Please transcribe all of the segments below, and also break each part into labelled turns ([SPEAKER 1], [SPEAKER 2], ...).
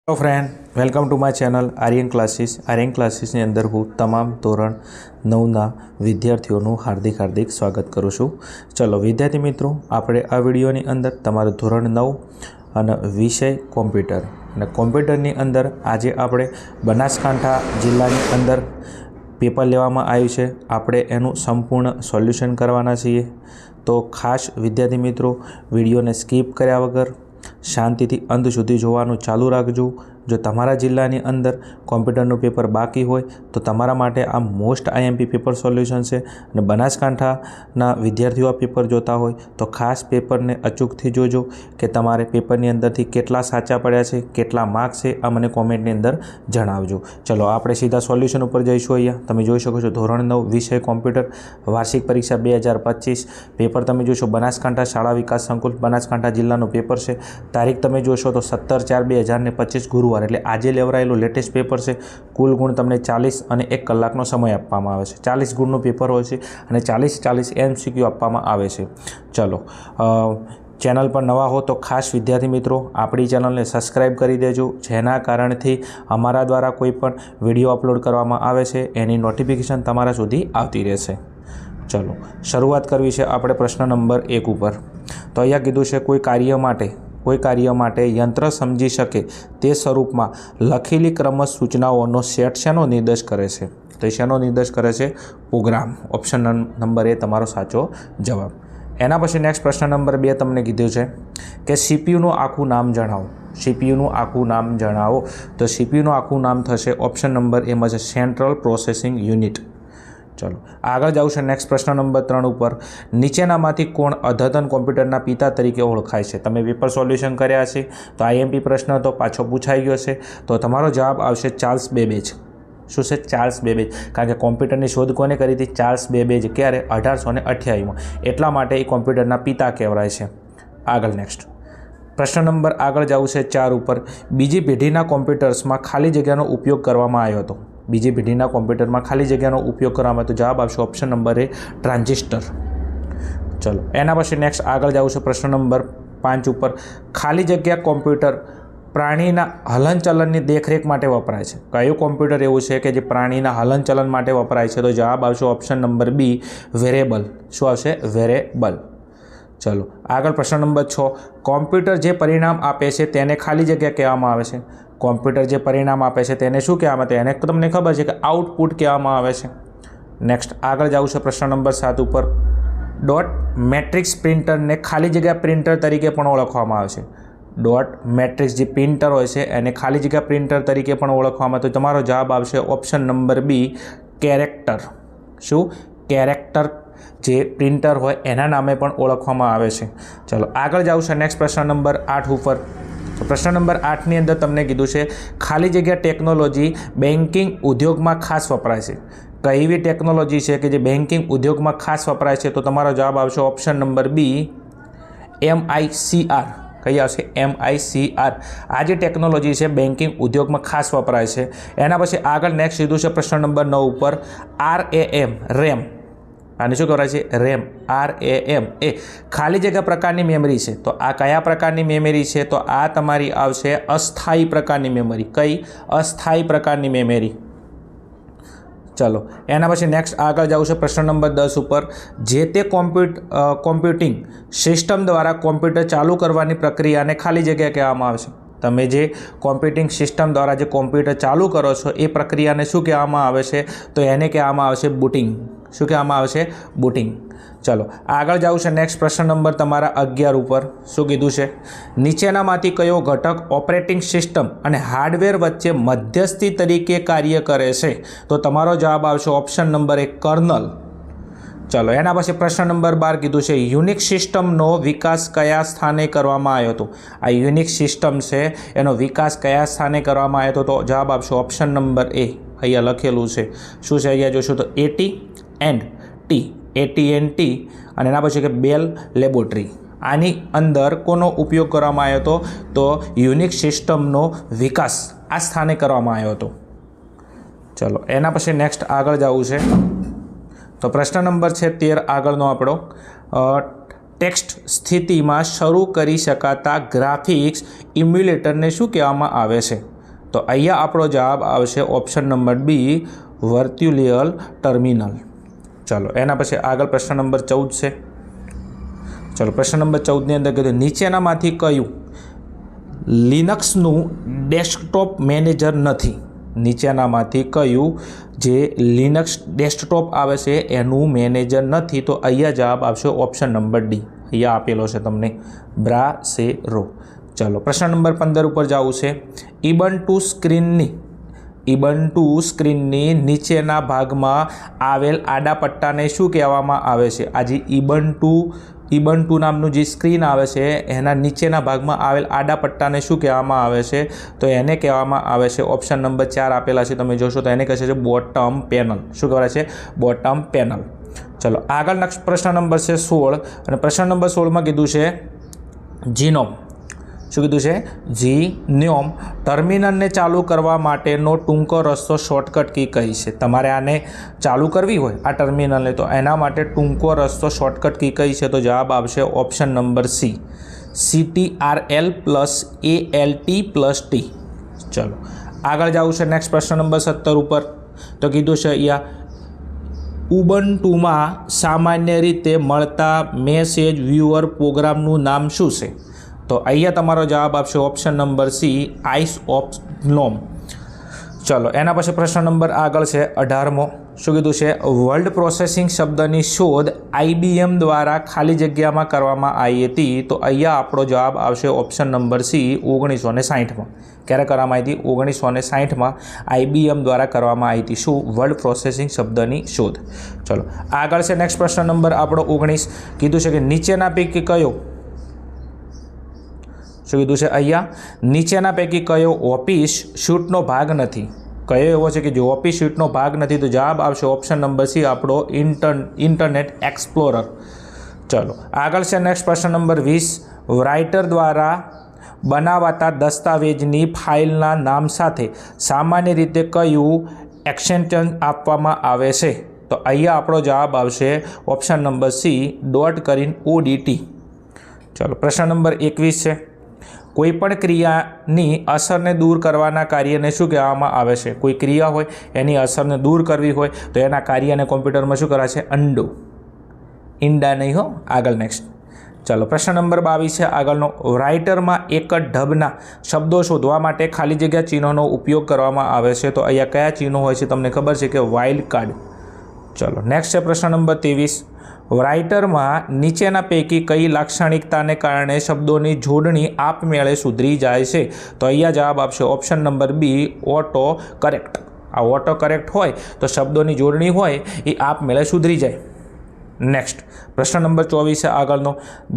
[SPEAKER 1] Hello friend, welcome to my channel Aryan classes ની અંદર હું તમામ ધોરણ 9ના વિદ્યાર્થીઓનું હાર્દિક સ્વાગત કરું છું। ચલો વિદ્યાર્થી મિત્રો, આપણે આ વિડીયોની અંદર તમારું ધોરણ 9 અને વિષય કોમ્પ્યુટર અને કોમ્પ્યુટરની અંદર આજે આપણે બનાસકાંઠા જિલ્લાની અંદર પેપર લેવામાં આવ્યું છે। આપણે એનું સંપૂર્ણ સોલ્યુશન કરવાના છીએ। તો ખાસ વિદ્યાર્થી મિત્રો, વિડીયોને સ્કીપ કર્યા વગર શાંતિથી અંત સુધી જોવાનું ચાલુ રાખજો। જો તમારા જિલ્લાની અંદર કોમ્પ્યુટરનું પેપર બાકી હોય તો તમારા માટે આ મોસ્ટ આઈએમપી પેપર સોલ્યુશન છે અને બનાસકાંઠાના વિદ્યાર્થીઓ આ પેપર જોતા હોય તો ખાસ પેપરને અચૂકથી જોજો કે તમારે પેપરની અંદરથી કેટલા સાચા પડ્યા છે, કેટલા માર્ક્સ છે, આ મને કોમેન્ટની અંદર જણાવજો। ચલો આપણે સીધા સોલ્યુશન ઉપર જઈશું। અહીંયા તમે જોઈ શકો છો ધોરણ 9 વિષય કોમ્પ્યુટર વાર્ષિક પરીક્ષા 2025 પેપર તમે જોશો બનાસકાંઠા શાળા વિકાસ સંકુલ બનાસકાંઠા જિલ્લાનું પેપર છે। તારીખ તમે જોશો તો 17/4/2025 ગુરુવાર એટલે આજે લેવરાયેલું લેટેસ્ટ પેપર છે। કુલ ગુણ તમને 40 અને 1 કલાકનો સમય આપવામાં આવે છે। 40 ગુણનું પેપર હોય છે અને 40 MCQ આપવામાં આવે છે। ચલો ચેનલ પર નવા હો તો ખાસ વિદ્યાર્થી મિત્રો આપણી ચેનલને સબસ્ક્રાઈબ કરી દેજો, જેના કારણથી અમારા દ્વારા કોઈ પણ વિડીયો અપલોડ કરવામાં આવે છે એની નોટિફિકેશન તમારા સુધી આવતી રહેશે। ચલો શરૂઆત કરવી છે આપણે પ્રશ્ન નંબર 1 ઉપર। તો અહીંયા કીધું છે કોઈ કાર્ય માટે યંત્ર સમજી શકે તે સ્વરૂપમાં લખેલી ક્રમ સૂચનાઓનો સેટ શેનો નિર્દેશ કરે છે? તો શેનો નિર્દેશ કરે છે? પ્રોગ્રામ। ઓપ્શન નંબર એ તમારો સાચો જવાબ। એના પછી નેક્સ્ટ પ્રશ્ન નંબર 2 તમને કીધું છે કે સીપીયુનું આખું નામ જણાવો। સીપીયુનું આખું નામ જણાવો તો સીપીયુનું આખું નામ થશે ઓપ્શન નંબર એમાં છે સેન્ટ્રલ પ્રોસેસિંગ યુનિટ। ચલો આગળ જાઉં છે નેક્સ્ટ પ્રશ્ન નંબર 3 ઉપર। નીચેનામાંથી કોણ અદ્યતન કોમ્પ્યુટરના પિતા તરીકે ઓળખાય છે? તમે પેપર સોલ્યુશન કર્યા છે તો આઈએમપી પ્રશ્ન તો પાછો પૂછાઈ ગયો છે, તો તમારો જવાબ આવશે ચાર્લ્સ બેબેજ। શું છે? Charles Babbage. કારણ કે કોમ્પ્યુટરની શોધ કોને કરી હતી? Charles Babbage. ક્યારે? 1828માં। એટલા માટે એ કોમ્પ્યુટરના પિતા કહેવાય છે। આગળ નેક્સ્ટ પ્રશ્ન નંબર આગળ જવું છે 4 ઉપર। બીજી પેઢીના કોમ્પ્યુટર્સમાં ખાલી જગ્યાનો ઉપયોગ કરવામાં આવ્યો હતો। બીજી પેઢીના કોમ્પ્યુટરમાં ખાલી જગ્યાનો ઉપયોગ કરવામાં તો જવાબ આવશે ઓપ્શન નંબર એ ટ્રાન્ઝિસ્ટર। ચલો એના પછી નેક્સ્ટ આગળ જવું છે પ્રશ્ન નંબર 5 ઉપર। ખાલી જગ્યા કોમ્પ્યુટર પ્રાણીના હલનચલનની દેખરેખ માટે વપરાય છે। કયું કોમ્પ્યુટર એવું છે કે જે પ્રાણીના હલનચલન માટે વપરાય છે? તો જવાબ આવશે ઓપ્શન નંબર બી વેરેબલ। શું આવશે? વેરેબલ। ચલો આગળ પ્રશ્ન નંબર 6। કોમ્પ્યુટર જે પરિણામ આપે છે તેને ખાલી જગ્યા કહેવામાં આવે છે। કોમ્પ્યુટર જે પરિણામ આપે છે તેને શું કહેવામાં આવે? એને તમને ખબર છે કે આઉટપુટ કહેવામાં આવે છે। નેક્સ્ટ આગળ જવું છે પ્રશ્ન નંબર 7 ઉપર। ડોટ મેટ્રિક્સ પ્રિન્ટરને ખાલી જગ્યા પ્રિન્ટર તરીકે પણ ઓળખવામાં આવે છે। ડોટ મેટ્રિક્સ જે પ્રિન્ટર હોય છે એને ખાલી જગ્યા પ્રિન્ટર તરીકે પણ ઓળખવામાં આવે, તો તમારો જવાબ આવશે ઓપ્શન નંબર બી કેરેક્ટર। શું? કેરેક્ટર જે પ્રિન્ટર હોય એના નામે પણ ઓળખવામાં આવે છે। ચલો આગળ જાઉં છે નેક્સ્ટ પ્રશ્ન નંબર 8 ઉપર। તો પ્રશ્ન નંબર 8ની અંદર તમને કીધું છે ખાલી જગ્યા ટેકનોલોજી બેન્કિંગ ઉદ્યોગમાં ખાસ વપરાય છે। કઈ એવી ટેકનોલોજી છે કે જે બેન્કિંગ ઉદ્યોગમાં ખાસ વપરાય છે? તો તમારો જવાબ આવશે ઓપ્શન નંબર બી MICR। કઈ આવશે? MICR। આ જે ટેકનોલોજી છે બેન્કિંગ ઉદ્યોગમાં ખાસ વપરાય છે। એના પછી આગળ નેક્સ્ટ લીધું છે પ્રશ્ન નંબર 9 ઉપર। RAM આને શું કહેવાય છે? RAM। RAM એ ખાલી જગ્યા પ્રકારની મેમરી છે। તો આ કયા પ્રકારની મેમરી છે? તો આ તમારી આવશે અસ્થાયી પ્રકારની મેમરી। કઈ? અસ્થાયી પ્રકારની મેમરી। ચલો એના પછી નેક્સ્ટ આગળ જવું છે પ્રશ્ન નંબર 10 ઉપર। જે તે કોમ્પ્યુટિંગ સિસ્ટમ દ્વારા કોમ્પ્યુટર ચાલુ કરવાની પ્રક્રિયાને ખાલી જગ્યા કહેવામાં આવે છે। તમે જે કોમ્પ્યુટિંગ સિસ્ટમ દ્વારા જે કોમ્પ્યુટર ચાલુ કરો છો એ પ્રક્રિયાને શું કહેવામાં આવે છે? તો એને કહેવામાં આવશે બૂટિંગ। શું કહેવામાં આવે છે? બૂટિંગ। ચલો આગળ જવું છે નેક્સ્ટ પ્રશ્ન નંબર તમારા 11 ઉપર। શું કીધું છે? નીચેનામાંથી કયો ઘટક ઓપરેટિંગ સિસ્ટમ અને હાર્ડવેર વચ્ચે મધ્યસ્થી તરીકે કાર્ય કરે છે? તો તમારો જવાબ આવશે ઓપ્શન નંબર 1 કર્નલ। ચલો એના પછી પ્રશ્ન નંબર 12 કીધું છે યુનિક્સ સિસ્ટમનો વિકાસ કયા સ્થાને કરવામાં આવ્યો હતો? આ યુનિક્સ સિસ્ટમ છે એનો વિકાસ કયા સ્થાને કરવામાં આવ્યો હતો? તો જવાબ આપશો ઓપ્શન નંબર એ। અહીંયા લખેલું છે। શું છે? અહીંયા જોશો તો AT&T અને એના પછી કે બેલ લેબોરેટરી। આની અંદર કોનો ઉપયોગ કરવામાં આવ્યો હતો? તો યુનિક્સ સિસ્ટમનો વિકાસ આ સ્થાને કરવામાં આવ્યો હતો। ચલો એના પછી નેક્સ્ટ આગળ જવું છે તો પ્રશ્ન નંબર છે 13 આગળનો આપણો। ટેક્સ્ટ સ્થિતિમાં શરૂ કરી શકાતા ગ્રાફિક્સ ઇમ્યુલેટરને શું કહેવામાં આવે છે? તો અહીંયા આપણો જવાબ આવશે option number B, virtual terminal. ચલો એના પછી આગળ પ્રશ્ન નંબર 14 છે। ચલો પ્રશ્ન નંબર 14 ની અંદર કીધું નીચેનામાંથી કયું લિનક્સનું ડેસ્કટોપ મેનેજર નથી? નીચેનામાંથી કયું જે લિનક્સ ડેસ્કટોપ આવે છે એનું મેનેજર નથી? તો અહીંયા જવાબ આવશે ઓપ્શન નંબર ડી, અહીંયા આપેલો છે તમને, બ્રાસેરો। ચલો પ્રશ્ન નંબર 15 ઉપર જવું છે। ઇબન્ટુ સ્ક્રીનની નીચેના ભાગમાં આવેલ આડા પટ્ટાને શું કહેવામાં આવે છે? આ જે ઇબન્ટુ નામનું જે સ્ક્રીન આવે છે એના નીચેના ભાગમાં આવેલ આડા પટ્ટાને શું કહેવામાં આવે છે? તો એને કહેવામાં આવે છે ઓપ્શન નંબર 4 આપેલા છે, તમે જોશો તો એને કહે છે બોટમ પેનલ। શું કહેવાય છે? Bottom panel. ચલો આગળ નેક્સ્ટ પ્રશ્ન નંબર છે 16 અને પ્રશ્ન નંબર 16માં કીધું છે જીનોમ। શું કીધું છે? જીનોમ ટર્મિનલને ચાલુ કરવા માટેનો ટૂંકો રસ્તો શોર્ટકટ કી કઈ છે? તમારે આને ચાલુ કરવી હોય આ ટર્મિનલને તો એના માટે ટૂંકો રસ્તો શોર્ટકટ કી કઈ છે? તો જવાબ આવશે ઓપ્શન નંબર સી, CTRL+ALT+T। ચલો આગળ જવું છે નેક્સ્ટ પ્રશ્ન નંબર 17 ઉપર। તો કીધું છે અહીંયા ઉબુન્ટુમાં સામાન્ય રીતે મળતા મેસેજ વ્યુઅર પ્રોગ્રામનું નામ શું છે? તો અહીંયા તમારો જવાબ આપશે option number C, eyes of GNOME. ચલો એના પછી પ્રશ્ન નંબર આગળ છે 18મો। શું કીધું છે? વર્ડ પ્રોસેસિંગ શબ્દની શોધ IBM દ્વારા ખાલી જગ્યામાં કરવામાં આવી હતી। તો અહીંયા આપણો જવાબ આવશે ઓપ્શન નંબર સી, 1960માં। ક્યારે કરવામાં આવી હતી? 1960માં IBM દ્વારા કરવામાં આવી હતી। શું? વર્ડ પ્રોસેસિંગ શબ્દની શોધ। ચલો આગળ છે નેક્સ્ટ પ્રશ્ન નંબર આપણો 19। કીધું છે કે નીચેના પૈકી કયો, શું કીધું છે અહીંયા, નીચેના પૈકી કયો ઓફિસ સ્યુટનો ભાગ નથી? કયો એવો છે કે જે ઓફિસ સ્યુટનો ભાગ નથી? તો જવાબ આવશે ઓપ્શન નંબર સી, આપણો ઇન્ટરનેટ એક્સપ્લોરર। ચલો આગળ છે નેક્સ્ટ પ્રશ્ન નંબર 20। રાઇટર દ્વારા બનાવાતા દસ્તાવેજની ફાઇલના નામ સાથે સામાન્ય રીતે કયું એક્સટેન્શન આપવામાં આવે છે? તો અહીંયા આપણો જવાબ આવશે ઓપ્શન નંબર સી, .odt। ચલો પ્રશ્ન નંબર 21 છે। કોઈપણ ક્રિયાની અસરને દૂર કરવાના કાર્યને શું કહેવામાં આવે છે? કોઈ ક્રિયા હોય એની અસરને દૂર કરવી હોય તો એના કાર્યને કોમ્પ્યુટરમાં શું કરાશે? અન્ડુ, ઇન્ડા નહીં હો। આગળ નેક્સ્ટ ચાલો પ્રશ્ન નંબર 22 છે આગળનો। રાઇટરમાં એક જ ઢબના શબ્દો શોધવા માટે ખાલી જગ્યા ચિહ્નોનો ઉપયોગ કરવામાં આવે છે। તો અહીંયા કયા ચિહ્નો હોય છે તમને ખબર છે કે વાઇલ્ડ કાર્ડ। ચલો નેક્સ્ટ છે પ્રશ્ન નંબર 23। રાઇટરમાં નીચેના પૈકી કઈ લાક્ષણિકતાને કારણે શબ્દોની જોડણી આપમેળે સુધરી જાય છે? તો અહીંયા જવાબ આપશે option number B, auto correct. આ ઓટો કરેક્ટ હોય તો શબ્દોની જોડણી હોય એ આપમેળે સુધરી જાય। નેક્સ્ટ પ્રશ્ન નંબર 24 છે આગળનો।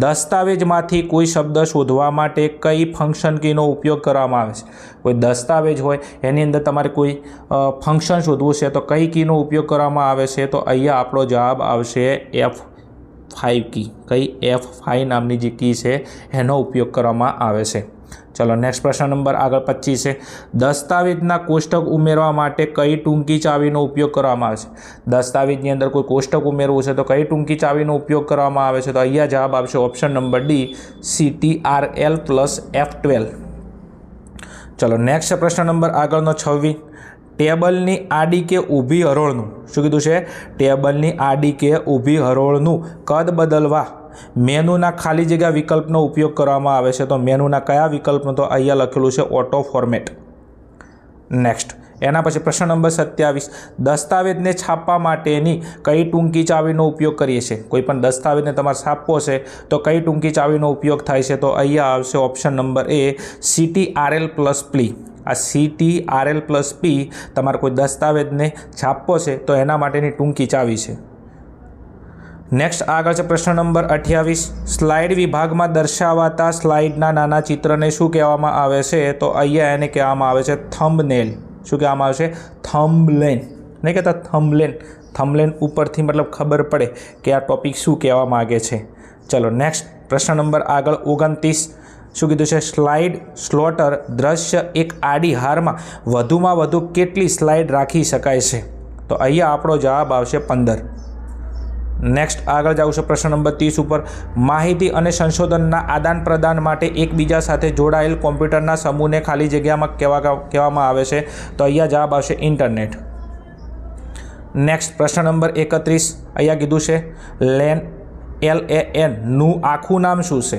[SPEAKER 1] દસ્તાવેજમાંથી કોઈ શબ્દ શોધવા માટે કઈ ફંક્શન કીનો ઉપયોગ કરવામાં આવે છે? કોઈ દસ્તાવેજ હોય એની અંદર તમારે કોઈ ફંક્શન શોધવું છે તો કઈ કીનો ઉપયોગ કરવામાં આવે છે? તો અહીંયા આપણો જવાબ આવશે F5 કી। કઈ? F5 નામની જે કી છે એનો ઉપયોગ કરવામાં આવે છે। ચલો નેક્સ્ટ પ્રશ્ન નંબર આગળ 25 છે। દસ્તાવેજના કોષ્ટક ઉમેરવા માટે કઈ ટૂંકી ચાવીનો ઉપયોગ કરવામાં આવે છે? દસ્તાવેજની અંદર કોઈ કોષ્ટક ઉમેરવું છે તો કઈ ટૂંકી ચાવીનો ઉપયોગ કરવામાં આવે છે? તો અહીંયા જવાબ આવશે ઓપ્શન નંબર ડી, CTRL+F12। ચલો નેક્સ્ટ પ્રશ્ન નંબર આગળનો 26। ટેબલની આડી કે ઊભી હરોળનું, શું કીધું છે? ટેબલની આડી કે ઊભી હરોળનું કદ બદલવા મેનુના ખાલી જગ્યા વિકલ્પનો ઉપયોગ કરવામાં આવે છે। તો મેનુના કયા વિકલ્પનો? તો અહીંયા લખેલું છે ઓટો ફોર્મેટ। નેક્સ્ટ એના પછી પ્રશ્ન નંબર 27। દસ્તાવેજને છાપવા માટેની કઈ ટૂંકી ચાવીનો ઉપયોગ કરીએ છીએ? કોઈ પણ દસ્તાવેજને તમારે છાપવો છે તો કઈ ટૂંકી ચાવીનો ઉપયોગ થાય છે? તો અહીંયા આવશે ઓપ્શન નંબર એ, CTRL+P। આ CTRL+P તમારે કોઈ દસ્તાવેજને છાપવો છે તો એના માટેની ટૂંકી ચાવી છે। નેક્સ્ટ આગળ છે પ્રશ્ન નંબર 28। સ્લાઇડ વિભાગમાં દર્શાવાતા સ્લાઇડના નાના ચિત્રને શું કહેવામાં આવે છે? તો અહીંયા એને કહેવામાં આવે છે થંબનેલ। શું કહેવામાં આવે છે? થંબનેલ, નહીં કહેતા થંબનેલ। થંબનેલ ઉપરથી મતલબ ખબર પડે કે આ ટોપિક શું કહેવા માગે છે। ચલો નેક્સ્ટ પ્રશ્ન નંબર આગળ 29। શું કીધું છે? સ્લાઇડ સ્લોટર દ્રશ્ય એક આડી હારમાં વધુમાં વધુ કેટલી સ્લાઇડ રાખી શકાય છે? તો અહીંયા આપણો જવાબ આવશે 15। નેક્સ્ટ આગળ જાઉં છું પ્રશ્ન નંબર 30 ઉપર માહિતી અને સંશોધનના આદાન પ્રદાન માટે એકબીજા સાથે જોડાયેલ કોમ્પ્યુટરના સમૂહને ખાલી જગ્યામાં કહેવામાં આવે છે તો અહીંયા જવાબ આવશે ઇન્ટરનેટ. નેક્સ્ટ પ્રશ્ન નંબર 31 અહીંયા કીધું છે LAN નું આખું નામ શું છે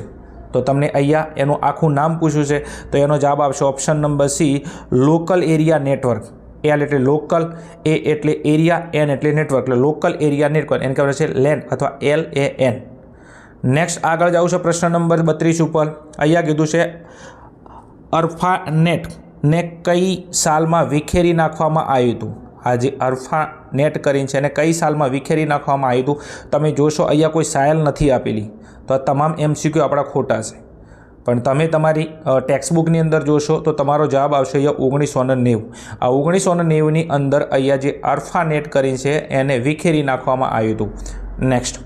[SPEAKER 1] તો તમને અહીંયા એનું આખું નામ પૂછ્યું છે તો એનો જવાબ આવશે option number C local area network. L એટલે લોકલ, A એટલે એરિયા, N એટલે નેટવર્ક, એટલે લોકલ એરિયા નેટવર્ક એને કહેવાય છે LAN અથવા LAN. નેક્સ્ટ આગળ જાઉં છે પ્રશ્ન નંબર 32 ઉપર અહીંયા કીધું છે અર્ફાનેટને કઈ સાલમાં વિખેરી નાખવામાં આવ્યું હતું. આ જે અર્ફાનેટ કરીને છે એને કઈ સાલમાં વિખેરી નાખવામાં આવ્યું હતું. તમે જોશો અહીંયા કોઈ સાયલ નથી આપેલી તો આ તમામ MCQ આપણા ખોટા છે, પણ તમે તમારી ટેક્સ્ટબુકની અંદર જોશો તો તમારો જવાબ આવશે અહીંયા 1990. આ 1990ની અંદર અહીંયા જે અર્ફાનેટ કરીને છે એને વિખેરી નાખવામાં આવ્યું હતું. નેક્સ્ટ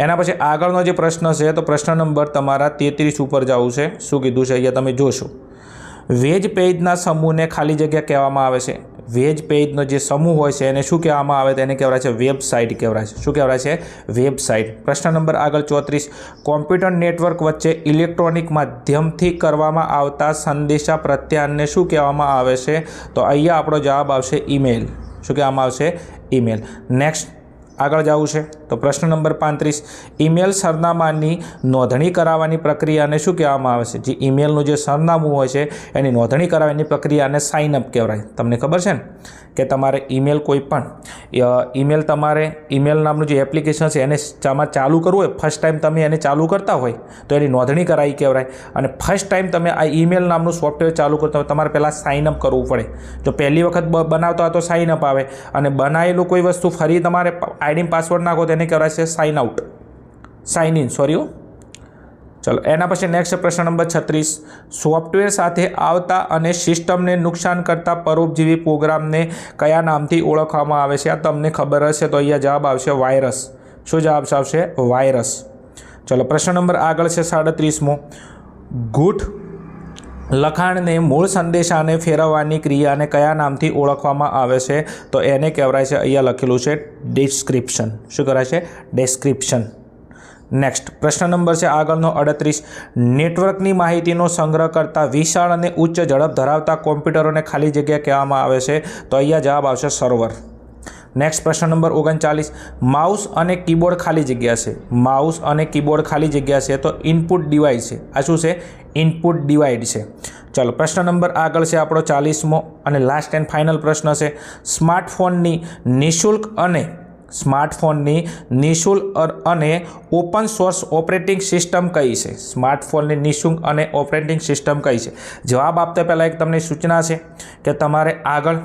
[SPEAKER 1] એના પછી આગળનો જે પ્રશ્ન છે તો પ્રશ્ન નંબર તમારા 33 ઉપર જવું છે. શું કીધું છે અહીંયા તમે જોશો વેજ પેજના સમૂહને ખાલી જગ્યા કહેવામાં આવે છે. વેજ પેજનો જે સમૂહ હોય છે એને શું કહેવામાં આવે તો એને કહેવાય છે વેબસાઇટ કહેવાય છે. શું કહેવાય છે? વેબસાઇટ. પ્રશ્ન નંબર આગળ 34 કોમ્પ્યુટર નેટવર્ક વચ્ચે ઇલેક્ટ્રોનિક માધ્યમથી કરવામાં આવતા સંદેશા પ્રત્યાયનને શું કહેવામાં આવે છે તો અહીંયા આપણો જવાબ આવશે ઈમેલ. શું કહેવામાં આવશે? ઈમેલ. નેક્સ્ટ આગળ જવું છે તો પ્રશ્ન નંબર 35 ઈમેલ સરનામાની નોંધણી કરાવવાની પ્રક્રિયાને શું કહેવામાં આવે છે. જે ઈમેલનું જે સરનામું હોય છે એની નોંધણી કરાવવાની પ્રક્રિયાને સાઇનઅપ કહેવાય. તમને ખબર છે ને કે તમારે ઈમેલ કોઈ પણ ઈમેલ નામનું જે એપ્લિકેશન છે એને ચાલુ કરવું હોય, ફર્સ્ટ ટાઈમ તમે એને ચાલુ કરતા હોય તો એની નોંધણી કરાવી કહેવાય. અને ફર્સ્ટ ટાઈમ તમે આ ઈમેલ નામનું સોફ્ટવેર ચાલુ કરતા હોય તમારે પહેલાં સાઇનઅપ કરવું પડે. જો પહેલી વખત બનાવતા હોય તો સાઇનઅપ આવે અને બનાવેલું કોઈ વસ્તુ ફરી તમારે આઈડી પાસવર્ડ નાખો તો એને કહેવાય છે sign out, sign in, sorry. ચલો એના પછી નેક્સ્ટ પ્રશ્ન નંબર 36 સોફ્ટવેર સાથે આવતા અને સિસ્ટમને નુકસાન કરતા પરોપજીવી પ્રોગ્રામને કયા નામથી ઓળખવામાં આવે છે. આ તમને ખબર હશે તો અહીંયા જવાબ આવશે વાયરસ. શું જવાબ આવશે? વાયરસ. ચલો પ્રશ્ન નંબર આગળ છે 37મો ગૂઢ લખાણને મૂળ સંદેશાને ફેરવવાની ક્રિયાને કયા નામથી ઓળખવામાં આવે છે તો એને કહેવાય છે અહીંયા લખેલું છે ડિસ્ક્રિપ્શન. શું કહેવાય છે? ડિસ્ક્રિપ્શન. નેક્સ્ટ પ્રશ્ન નંબર છે આગળનો 38 નેટવર્કની માહિતીનો સંગ્રહ કરતા વિશાળ અને ઉચ્ચ ઝડપ ધરાવતા કોમ્પ્યુટરોને ખાલી જગ્યા કહેવામાં આવે છે તો અહીંયા જવાબ આવશે સર્વર. નેક્સ્ટ પ્રશ્ન નંબર 39 માઉસ અને કીબોર્ડ ખાલી જગ્યા છે. માઉસ અને કીબોર્ડ ખાલી જગ્યા છે તો ઇનપુટ ડિવાઇસ છે. આ શું છે? ઇનપુટ ડિવાઇડ છે. ચાલો પ્રશ્ન નંબર આગળ છે આપણો 40મો અને લાસ્ટ એન્ડ ફાઇનલ પ્રશ્ન છે સ્માર્ટફોનની નિઃશુલ્ક અને ઓપન સોર્સ ઓપરેટિંગ સિસ્ટમ કઈ છે. સ્માર્ટફોનની નિઃશુલ્ક અને ઓપરેટિંગ સિસ્ટમ કઈ છે. જવાબ આપતા પહેલાં એક તમને સૂચના છે કે તમારે આગળ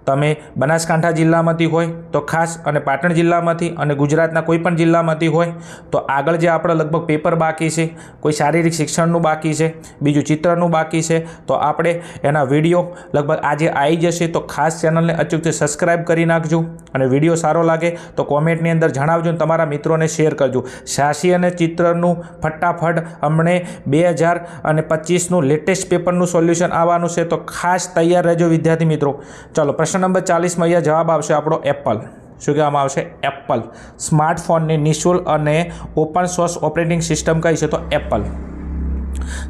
[SPEAKER 1] તમે બનાસકાંઠા જિલ્લામાંથી હોય તો ખાસ અને પાટણ જિલ્લામાંથી અને ગુજરાતના કોઈ પણ જિલ્લામાંથી હોય તો આગળ જે આપણે લગભગ પેપર બાકી છે, કોઈ શારીરિક શિક્ષણનું બાકી છે, બીજું ચિત્રનું બાકી છે તો આપણે એના વિડીયો લગભગ આજે આવી જશે તો ખાસ ચેનલને અચૂકથી સબસ્ક્રાઈબ કરી નાખજો. અને વિડીયો સારો લાગે તો કોમેન્ટની અંદર જણાવજો અને તમારા મિત્રોને શેર કરજો. શાસી અને ચિત્રનું ફટાફટ હમણે 2025નું લેટેસ્ટ પેપરનું સોલ્યુશન આવવાનું છે તો ખાસ તૈયાર રહેજો વિદ્યાર્થી મિત્રો. ચલો પ્રશ્ન નંબર 40માં અહીંયા જવાબ આવશે આપણો એપલ. શું કહેવામાં આવશે? એપલ. સ્માર્ટફોનની નિઃશુલ્ક અને ઓપન સોર્સ ઓપરેટિંગ સિસ્ટમ કઈ છે તો એપલ.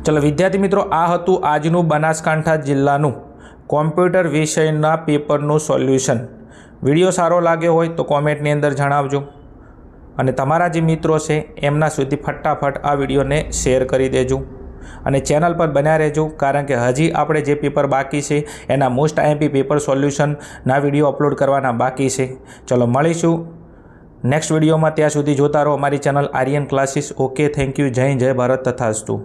[SPEAKER 1] ચલો વિદ્યાર્થી મિત્રો આ હતું આજનું બનાસકાંઠા જિલ્લાનું કોમ્પ્યુટર વિષયના પેપરનું સોલ્યુશન. વિડીયો સારો લાગ્યો હોય તો કોમેન્ટની અંદર જણાવજો અને તમારા જે મિત્રો છે એમના સુધી ફટાફટ આ વિડીયોને શેર કરી દેજો અને ચેનલ પર બન્યા રહેજો કારણ કે હજી આપણે જે પેપર બાકી છે એના મોસ્ટ આઈએમપી પેપર સોલ્યુશનના વિડીયો અપલોડ કરવાના બાકી છે. ચલો મળીશું નેક્સ્ટ વિડીયોમાં. ત્યાં સુધી જોતા રહો અમારી channel Aryan classes. Okay, thank you. જય ભારત તથાસ્તુ.